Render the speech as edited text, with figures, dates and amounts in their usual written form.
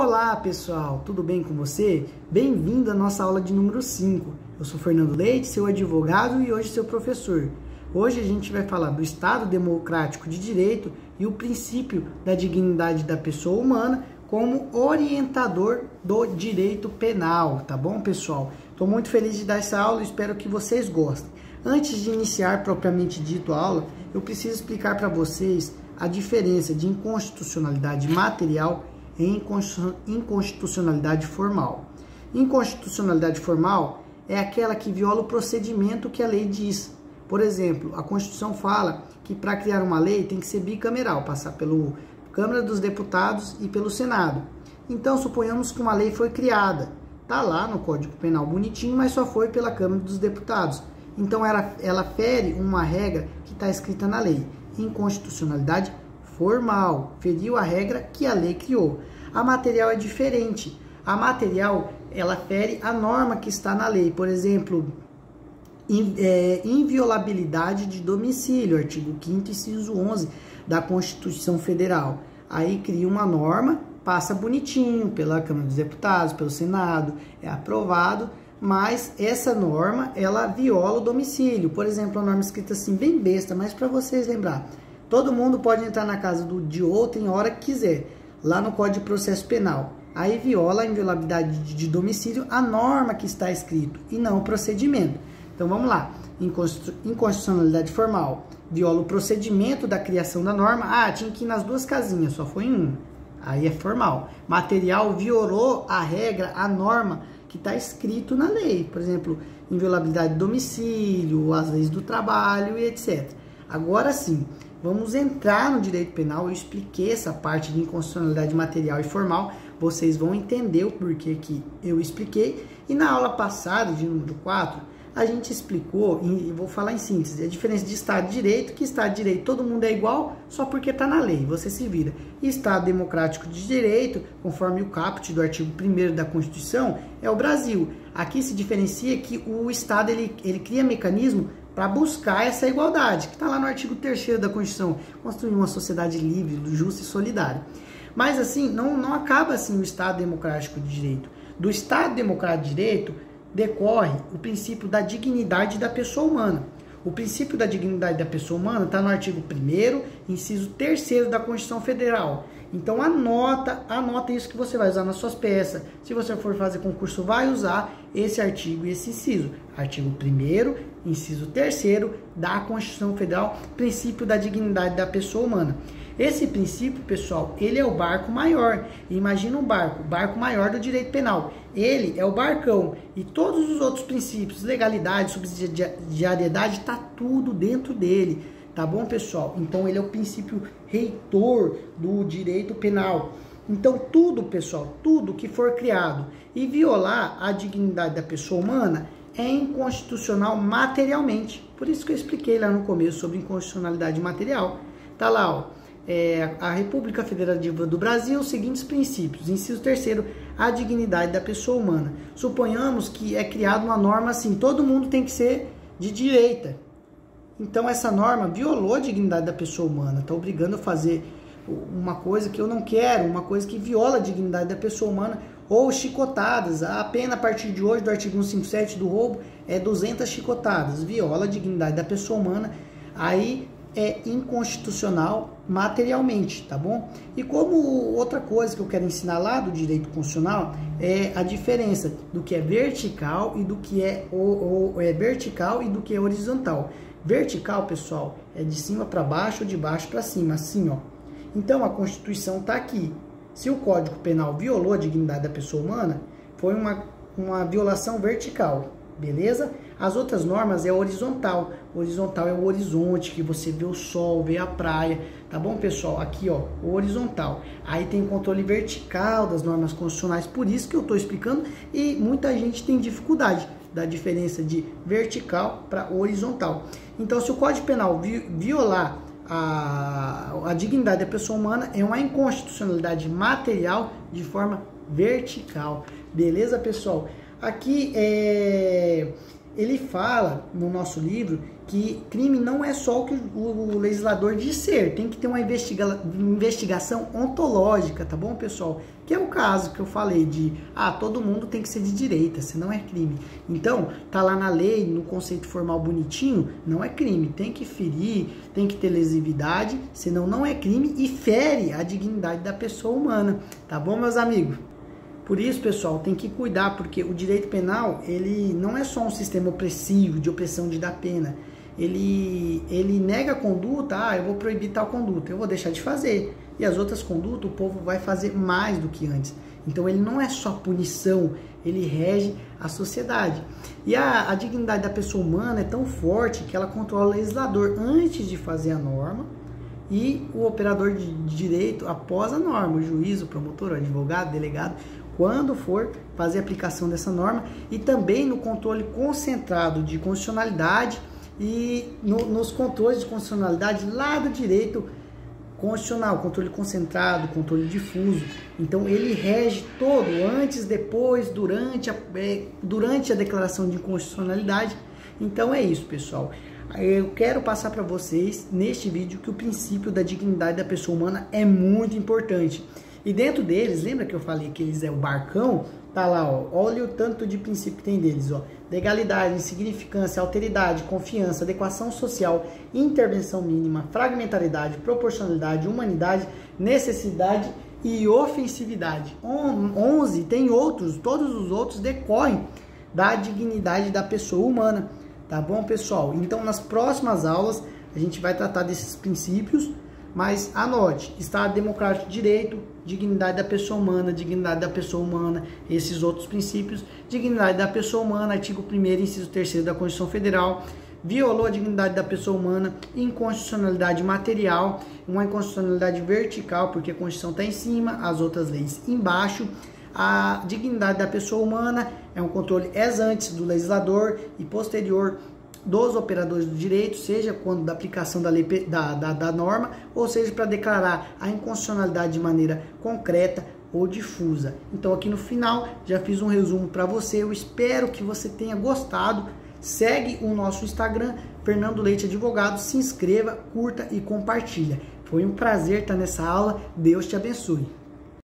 Olá pessoal, tudo bem com você? Bem-vindo à nossa aula de número 5. Eu sou Fernando Leite, seu advogado e hoje seu professor. Hoje a gente vai falar do Estado Democrático de Direito e o princípio da dignidade da pessoa humana como orientador do direito penal, tá bom pessoal? Estou muito feliz de dar essa aula e espero que vocês gostem. Antes de iniciar propriamente dito a aula, eu preciso explicar para vocês a diferença de inconstitucionalidade material e inconstitucionalidade formal. Inconstitucionalidade formal é aquela que viola o procedimento que a lei diz. Por exemplo, a Constituição fala que para criar uma lei tem que ser bicameral, passar pela Câmara dos Deputados e pelo Senado. Então, suponhamos que uma lei foi criada. Está lá no Código Penal bonitinho, mas só foi pela Câmara dos Deputados. Então, ela fere uma regra que está escrita na lei. Inconstitucionalidade formal, feriu a regra que a lei criou. A material é diferente. A material, ela fere a norma que está na lei. Por exemplo, inviolabilidade de domicílio, artigo 5º, inciso 11 da Constituição Federal. Aí cria uma norma, passa bonitinho pela Câmara dos Deputados, pelo Senado, é aprovado, mas essa norma, ela viola o domicílio. Por exemplo, a norma escrita assim, bem besta, mas para vocês lembrar, todo mundo pode entrar na casa de outrem a hora que quiser, lá no Código de Processo Penal. Aí viola a inviolabilidade de domicílio, a norma que está escrito, e não o procedimento. Então vamos lá, inconstitucionalidade formal, viola o procedimento da criação da norma. Ah, tinha que ir nas duas casinhas, só foi em uma. Aí é formal. Material, violou a regra, a norma que está escrito na lei. Por exemplo, inviolabilidade de domicílio, as leis do trabalho e etc. Agora sim, vamos entrar no direito penal. Eu expliquei essa parte de inconstitucionalidade material e formal. Vocês vão entender o porquê que eu expliquei. E na aula passada, de número 4, a gente explicou, e vou falar em síntese, a diferença de Estado de Direito, que Estado de Direito todo mundo é igual, só porque está na lei, você se vira. E Estado Democrático de Direito, conforme o caput do artigo 1º da Constituição, é o Brasil. Aqui se diferencia que o Estado ele cria mecanismo para buscar essa igualdade, que está lá no artigo 3º da Constituição, construir uma sociedade livre, justa e solidária. Mas assim, não acaba assim o Estado Democrático de Direito. Do Estado Democrático de Direito decorre o princípio da dignidade da pessoa humana. O princípio da dignidade da pessoa humana está no artigo 1º, inciso 3º da Constituição Federal. Então anota isso que você vai usar nas suas peças. Se você for fazer concurso, vai usar esse artigo e esse inciso. Artigo 1º, inciso 3º da Constituição Federal, princípio da dignidade da pessoa humana. Esse princípio, pessoal, ele é o barco maior. Imagina um barco, o barco maior do direito penal. Ele é o barcão. E todos os outros princípios, legalidade, subsidiariedade, está tudo dentro dele. Tá bom, pessoal? Então, ele é o princípio reitor do direito penal. Então, tudo, pessoal, tudo que for criado e violar a dignidade da pessoa humana é inconstitucional materialmente. Por isso que eu expliquei lá no começo sobre inconstitucionalidade material. Tá lá, ó. A República Federativa do Brasil, os seguintes princípios. Inciso 3º, a dignidade da pessoa humana. Suponhamos que é criada uma norma assim, todo mundo tem que ser de direita. Então essa norma violou a dignidade da pessoa humana, está obrigando a fazer uma coisa que eu não quero, uma coisa que viola a dignidade da pessoa humana, ou chicotadas. A pena a partir de hoje do artigo 157 do roubo é 200 chicotadas, viola a dignidade da pessoa humana, aí é inconstitucional materialmente, tá bom? E como outra coisa que eu quero ensinar lá do direito constitucional é a diferença do que é vertical e do que é vertical e do que é horizontal. Vertical, pessoal, é de cima para baixo ou de baixo para cima, assim, ó. Então a Constituição está aqui. Se o Código Penal violou a dignidade da pessoa humana, foi uma violação vertical. Beleza? As outras normas é horizontal. Horizontal é o horizonte, que você vê o sol, vê a praia. Tá bom, pessoal? Aqui, ó, o horizontal. Aí tem o controle vertical das normas constitucionais. Por isso que eu estou explicando. E muita gente tem dificuldade da diferença de vertical para horizontal. Então, se o Código Penal violar a dignidade da pessoa humana, é uma inconstitucionalidade material de forma vertical. Beleza, pessoal? Aqui ele fala no nosso livro que crime não é só o que o legislador diz ser, tem que ter uma investigação ontológica, tá bom, pessoal? Que é o caso que eu falei de, todo mundo tem que ser de direita, senão é crime. Então, tá lá na lei, no conceito formal bonitinho, não é crime, tem que ferir, tem que ter lesividade, senão não é crime e fere a dignidade da pessoa humana, tá bom, meus amigos? Por isso, pessoal, tem que cuidar, porque o direito penal, ele não é só um sistema opressivo, de opressão de dar pena. Ele nega a conduta, eu vou proibir tal conduta, eu vou deixar de fazer. E as outras condutas, o povo vai fazer mais do que antes. Então, ele não é só punição, ele rege a sociedade. E a dignidade da pessoa humana é tão forte que ela controla o legislador antes de fazer a norma, e o operador de direito após a norma, o juiz, o promotor, o advogado, o delegado, quando for fazer a aplicação dessa norma, e também no controle concentrado de constitucionalidade e nos controles de constitucionalidade lá do direito constitucional, controle concentrado, controle difuso. Então ele rege todo, antes, depois, durante a declaração de inconstitucionalidade. Então é isso, pessoal. Eu quero passar para vocês neste vídeo que o princípio da dignidade da pessoa humana é muito importante. E dentro deles, lembra que eu falei que eles é o barcão? Tá lá, olha o tanto de princípio que tem deles, legalidade, insignificância, alteridade, confiança, adequação social, intervenção mínima, fragmentaridade, proporcionalidade, humanidade, necessidade e ofensividade. 11 tem outros, todos os outros decorrem da dignidade da pessoa humana, tá bom, pessoal? Então, nas próximas aulas, a gente vai tratar desses princípios. Mas anote, Estado Democrático de Direito, dignidade da pessoa humana, esses outros princípios, dignidade da pessoa humana, artigo 1º, inciso 3º da Constituição Federal, violou a dignidade da pessoa humana, inconstitucionalidade material, uma inconstitucionalidade vertical, porque a Constituição está em cima, as outras leis embaixo. A dignidade da pessoa humana é um controle ex ante do legislador e posterior dos operadores do direito, seja quando da aplicação da lei, da norma, ou seja para declarar a inconstitucionalidade de maneira concreta ou difusa. Então aqui no final já fiz um resumo para você, eu espero que você tenha gostado. Segue o nosso Instagram, Fernando Leite Advogado, se inscreva, curta e compartilha. Foi um prazer estar nessa aula, Deus te abençoe.